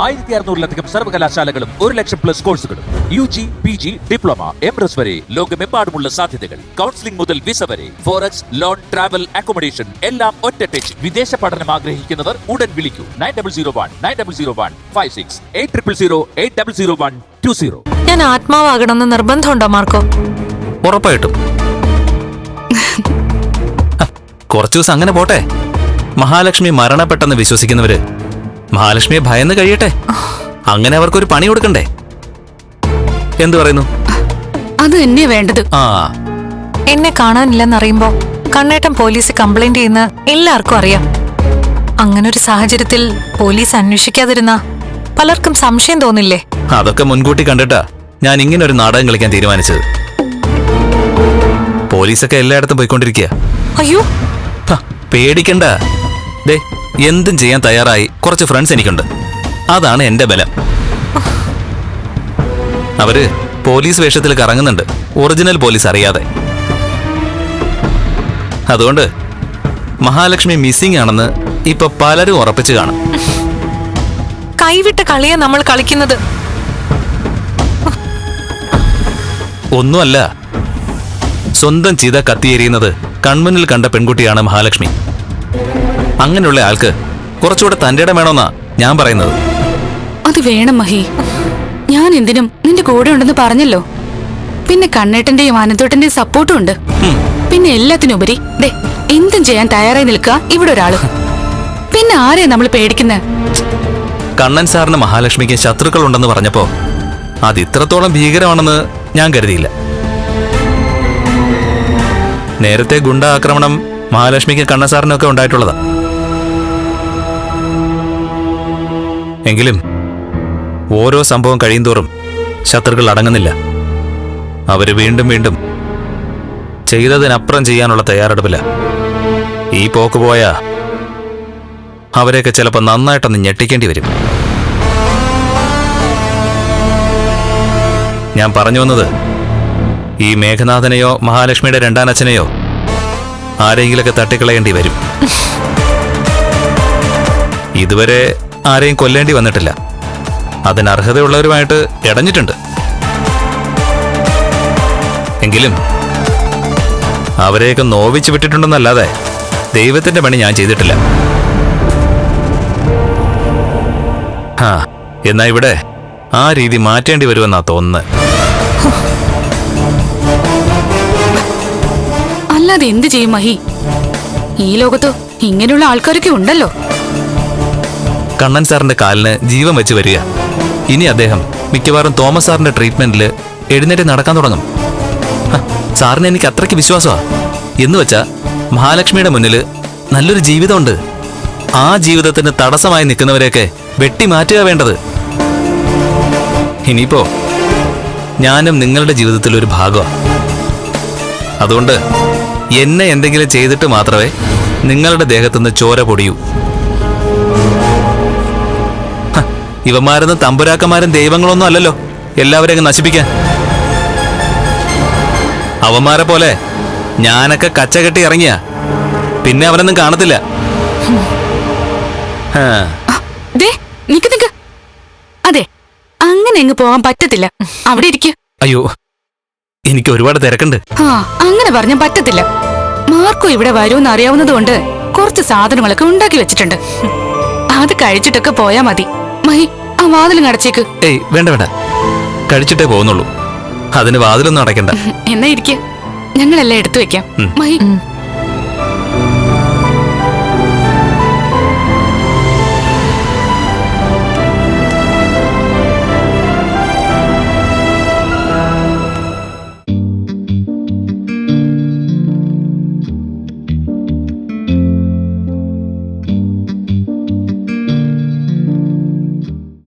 1600-ലധികം സർവകലാശാലകളും 1,00,000+ കോഴ്സുകളും UG, PG, diploma, MS വരെ ലോകമെമ്പാടുമുള്ള സാധ്യതകൾ. കൗൺസിലിംഗ് മുതൽ വിസ വരെ, ഫോറക്സ്, ലോൺ, ട്രാവൽ, അക്കോമഡേഷൻ എല്ലാം ഒറ്റ ടച്ച്. വിദേശ പഠനം ആഗ്രഹിക്കുന്നവർ ഉടൻ വിളിക്കൂ 9001 800 800120. ഞാൻ ആത്മാവാകണമെന്ന് നിർബന്ധമുണ്ടോ മാർക്കോ? ഉറപ്പായിട്ടും. കുറച്ചു ദിവസം അങ്ങനെ പോട്ടെ. മഹാലക്ഷ്മി മരണപ്പെട്ടെന്ന് വിശ്വസിക്കുന്നവര് മഹാലക്ഷ്മിയെ ഭയന്ന് കഴിയട്ടെ. അങ്ങനെ അവർക്കൊരു പണി കൊടുക്കണ്ടേ? എന്തു പറയുന്നു? അത് തന്നെയാ വേണ്ടത്. എന്നെ കാണാനില്ലെന്നറിയുമ്പോ കണ്ണേട്ടൻ പോലീസ് കംപ്ലൈന്റ് ചെയ്യുന്ന എല്ലാവർക്കും അറിയാം. അങ്ങനൊരു സാഹചര്യത്തിൽ പോലീസ് അന്വേഷിക്കാതിരുന്ന പലർക്കും സംശയം തോന്നില്ലേ? അതൊക്കെ മുൻകൂട്ടി കണ്ടിട്ടാ ഞാൻ ഇങ്ങനെ ഒരു നാടകം കളിക്കാൻ തീരുമാനിച്ചത്. പോലീസൊക്കെ എല്ലായിടത്തും പോയിക്കൊണ്ടിരിക്കുക. അയ്യോ, പേടിക്കണ്ട. ദേ, എന്തും ചെയ്യാൻ തയ്യാറായി കുറച്ച് ഫ്രണ്ട്സ് എനിക്കുണ്ട്. അതാണ് എന്റെ ബലം. അവര് പോലീസ് വേഷത്തിൽ കറങ്ങുന്നുണ്ട്, ഒറിജിനൽ പോലീസ് അറിയാതെ. അതുകൊണ്ട് മഹാലക്ഷ്മി മിസ്സിംഗ് ആണെന്ന് ഇപ്പൊ പലരും ഉറപ്പിച്ചു കാണും. കൈവിട്ട കളിയാ നമ്മൾ കളിക്കുന്നത്. ഒന്നുമല്ല, സ്വന്തം ചീത കത്തിയെരിയുന്നത് കൺമുന്നിൽ കണ്ട പെൺകുട്ടിയാണ് മഹാലക്ഷ്മി. അങ്ങനെയുള്ള ആൾക്ക് കുറച്ചുകൂടെ തന്റെ ഇടം വേണമെന്നാ ഞാൻ പറയുന്നത്. അത് വേണം മഹി. ഞാൻ എന്തിനും നിന്റെ കൂടെ ഉണ്ടെന്ന് പറഞ്ഞല്ലോ. പിന്നെ കണ്ണേട്ടന്റെയും ആനന്ദോട്ടന്റെയും സപ്പോർട്ടും ഉണ്ട്. പിന്നെ എല്ലാത്തിനുപരി ദേ എന്തും ചെയ്യാൻ തയ്യാറായി നിൽക്കുക ഇവിടെ ഒരാള്. പിന്നെ ആരെയാ നമ്മൾ പേടിക്കുന്നത്? കണ്ണൻ സാറിന് മഹാലക്ഷ്മിക്ക് ശത്രുക്കൾ ഉണ്ടെന്ന് പറഞ്ഞപ്പോ അത് ഇത്രത്തോളം ഭീകരമാണെന്ന് ഞാൻ കരുതിയില്ല. നേരത്തെ ഗുണ്ട ആക്രമണം മഹാലക്ഷ്മിക്ക് കണ്ണൻ സാറിനൊക്കെ ഉണ്ടായിട്ടുള്ളതാ. എങ്കിലും ഓരോ സംഭവം കഴിയുന്തോറും ശത്രുക്കൾ അടങ്ങുന്നില്ല. അവര് വീണ്ടും വീണ്ടും ചെയ്തതിനപ്പുറം ചെയ്യാനുള്ള തയ്യാറെടുപ്പില്ല. ഈ പോക്ക് പോയാ അവരെയൊക്കെ ചിലപ്പോൾ നന്നായിട്ടൊന്ന് ഞെട്ടിക്കേണ്ടി വരും. ഞാൻ പറഞ്ഞു വന്നത്, ഈ മേഘനാഥനെയോ മഹാലക്ഷ്മിയുടെ രണ്ടാനച്ഛനെയോ ആരെങ്കിലൊക്കെ തട്ടിക്കളയേണ്ടി വരും. ഇതുവരെ ആരെയും കൊല്ലേണ്ടി വന്നിട്ടില്ല. അതിന് അർഹതയുള്ളവരുമായിട്ട് ഇടഞ്ഞിട്ടുണ്ട്. എങ്കിലും അവരെയൊക്കെ നോവിച്ചു വിട്ടിട്ടുണ്ടെന്നല്ലാതെ ദൈവത്തിന്റെ പണി ഞാൻ ചെയ്തിട്ടില്ല. എന്നാ ഇവിടെ ആ രീതി മാറ്റേണ്ടി വരുമെന്നാ തോന്നുന്നത്. അല്ലാതെ എന്ത് ചെയ്യും മഹി? ഈ ലോകത്ത് ഇങ്ങനെയുള്ള ആൾക്കാരൊക്കെ ഉണ്ടല്ലോ. കണ്ണൻ സാറിന്റെ കാലിന് ജീവൻ വെച്ച് വരിക. ഇനി അദ്ദേഹം മിക്കവാറും തോമസ് സാറിന്റെ ട്രീറ്റ്മെന്റില് എഴുന്നേറ്റ് നടക്കാൻ തുടങ്ങും. സാറിന് എനിക്ക് അത്രയ്ക്ക് വിശ്വാസമാ. എന്ന് വെച്ചാ മഹാലക്ഷ്മിയുടെ മുന്നില് നല്ലൊരു ജീവിതമുണ്ട്. ആ ജീവിതത്തിന് തടസ്സമായി നിൽക്കുന്നവരെയൊക്കെ വെട്ടിമാറ്റുക വേണ്ടത്. ഇനിയിപ്പോ ഞാനും നിങ്ങളുടെ ജീവിതത്തിൽ ഒരു ഭാഗമാണ്. അതുകൊണ്ട് എന്നെ എന്തെങ്കിലും ചെയ്തിട്ട് മാത്രമേ നിങ്ങളുടെ ദേഹത്തുനിന്ന് ചോര പൊടിയൂ. ഇവന്മാരൊന്നും തമ്പുരാക്കന്മാരും ദൈവങ്ങളൊന്നും അല്ലല്ലോ എല്ലാവരെയും അങ്ങ് നശിപ്പിക്കാൻ. അവന്മാരെ പോലെ ഞാനൊക്കെ കച്ച കെട്ടി ഇറങ്ങിയ പിന്നെ അവനൊന്നും കാണത്തില്ല. അതെ, അങ്ങനെ അങ്ങ് പോകാൻ പറ്റത്തില്ല. അവിടെ ഇരിക്കും. അയ്യോ, എനിക്ക് ഒരുപാട് തിരക്കുണ്ട്. അങ്ങനെ പറഞ്ഞാൽ പറ്റത്തില്ല. മാർക്കോ ഇവിടെ വരുമെന്ന് അറിയാവുന്നതുകൊണ്ട് കുറച്ച് സാധനങ്ങളൊക്കെ ഉണ്ടാക്കി വെച്ചിട്ടുണ്ട്. അത് കഴിച്ചിട്ടൊക്കെ പോയാ മതി. മഹി, ആ വാതിലും അടച്ചേക്ക്. ഏയ്, വേണ്ട വേണ്ട, കഴിച്ചിട്ടേ പോകുന്നുള്ളൂ. അതിന് വാതിലൊന്നും അടയ്ക്കണ്ട. എന്നാ ഇരിക്കുക, ഞങ്ങളെല്ലാം എടുത്തു വെക്കാം. മഹി